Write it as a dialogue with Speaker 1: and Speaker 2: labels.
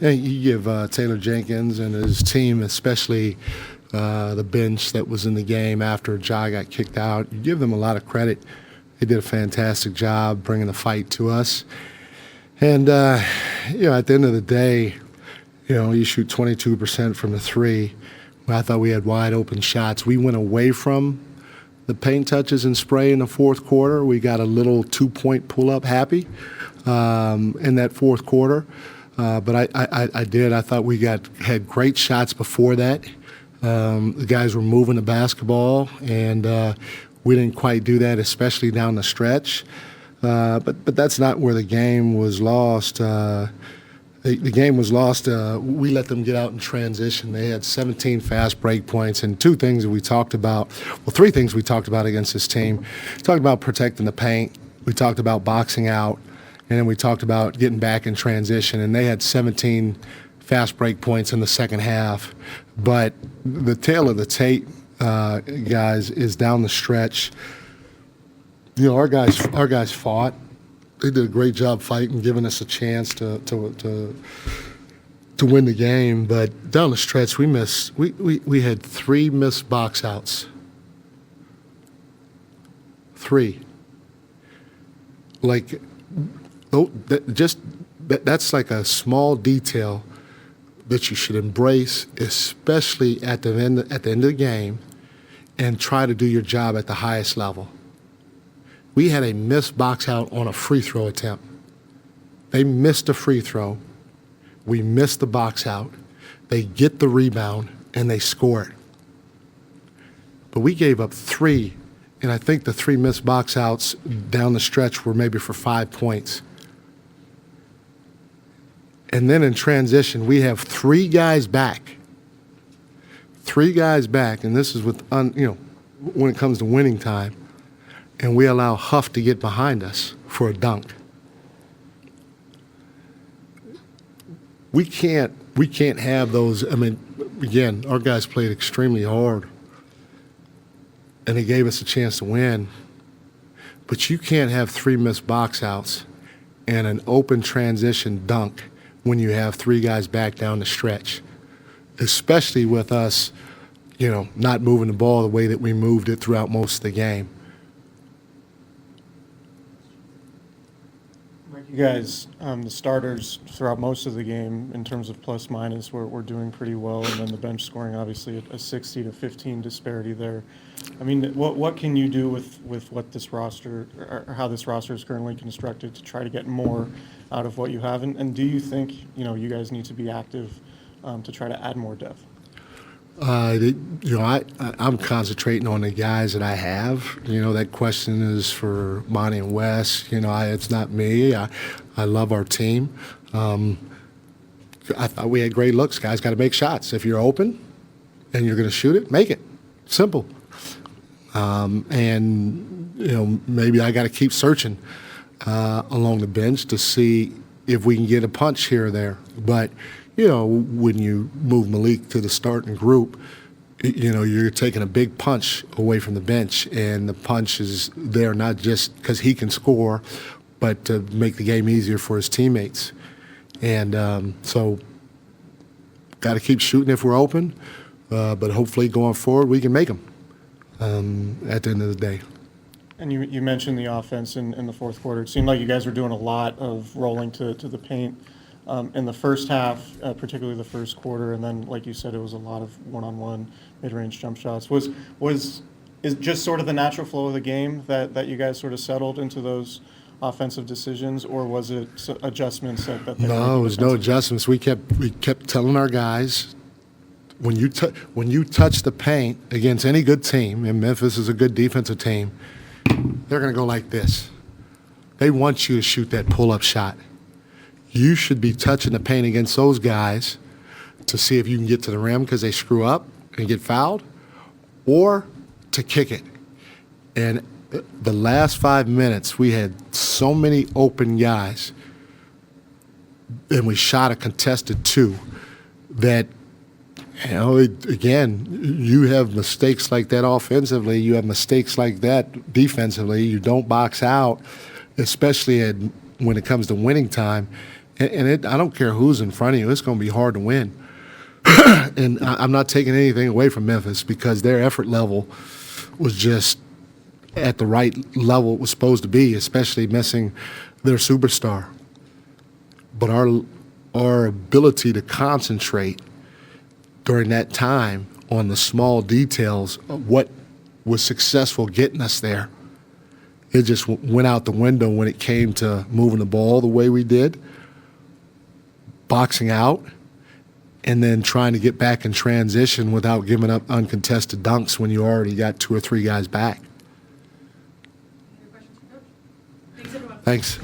Speaker 1: You give Taylor Jenkins and his team, especially the bench that was in the game after Ja got kicked out, you give them a lot of credit. They did a fantastic job bringing the fight to us. And, at the end of the day, you shoot 22% from the three. I thought we had wide open shots. We went away from the paint touches and spray in the fourth quarter. We got a little 2-point pull-up happy in that fourth quarter. But I thought we had great shots before that. The guys were moving the basketball, and we didn't quite do that, especially down the stretch. But that's not where the game was lost. The game was lost. We let them get out in transition. They had 17 fast break points, and three things we talked about against this team. We talked about protecting the paint. We talked about boxing out. And then we talked about getting back in transition, and they had 17 fast break points in the second half. But the tail of the tape, guys, is down the stretch. Our guys fought. They did a great job fighting, giving us a chance to win the game. But down the stretch, we had 3 missed box outs. 3. That's like a small detail that you should embrace, especially at the end of the game, and try to do your job at the highest level. We had a missed box out on a free throw attempt. They missed a free throw. We missed the box out. They get the rebound, and they score it. But we gave up 3, and I think the 3 missed box outs down the stretch were maybe for 5 points. And then in transition, we have 3 guys back. 3 guys back, and this is when it comes to winning time, and we allow Huff to get behind us for a dunk. We can't have those. I mean, again, our guys played extremely hard, and they gave us a chance to win. But you can't have 3 missed box outs and an open transition dunk when you have 3 guys back down the stretch, especially with us, not moving the ball the way that we moved it throughout most of the game.
Speaker 2: You guys, the starters throughout most of the game in terms of plus minus were doing pretty well, and then the bench scoring obviously a 60 to 15 disparity there. I mean, what can you do with what this roster or how this roster is currently constructed to try to get more out of what you have? And do you think you guys need to be active to try to add more depth?
Speaker 1: I'm concentrating on the guys that I have. That question is for Monty and Wes. It's not me. I love our team. I thought we had great looks. Guys got to make shots. If you're open and you're going to shoot it, make it. Simple. Maybe I got to keep searching along the bench to see if we can get a punch here or there. But when you move Malik to the starting group, you're taking a big punch away from the bench, and the punch is there not just because he can score, but to make the game easier for his teammates. And so got to keep shooting if we're open, but hopefully going forward we can make them at the end of the day.
Speaker 2: And you mentioned the offense in the fourth quarter. It seemed like you guys were doing a lot of rolling to the paint. In the first half, particularly the first quarter, and then, like you said, it was a lot of one-on-one mid-range jump shots. Is just sort of the natural flow of the game that you guys sort of settled into those offensive decisions, or was it adjustments that they
Speaker 1: No, it was no adjustments. We kept telling our guys, when you touch the paint against any good team, and Memphis is a good defensive team, they're going to go like this. They want you to shoot that pull-up shot. You should be touching the paint against those guys to see if you can get to the rim because they screw up and get fouled, or to kick it. And the last 5 minutes, we had so many open guys, and we shot a contested 2 that, again, you have mistakes like that offensively. You have mistakes like that defensively. You don't box out, especially when it comes to winning time. And I don't care who's in front of you, it's going to be hard to win. And I'm not taking anything away from Memphis because their effort level was just at the right level it was supposed to be, especially missing their superstar. But our ability to concentrate during that time on the small details of what was successful getting us there, it just went out the window when it came to moving the ball the way we did, boxing out, and then trying to get back in transition without giving up uncontested dunks when you already got 2 or 3 guys back.
Speaker 3: Thanks, everyone.
Speaker 1: Thanks.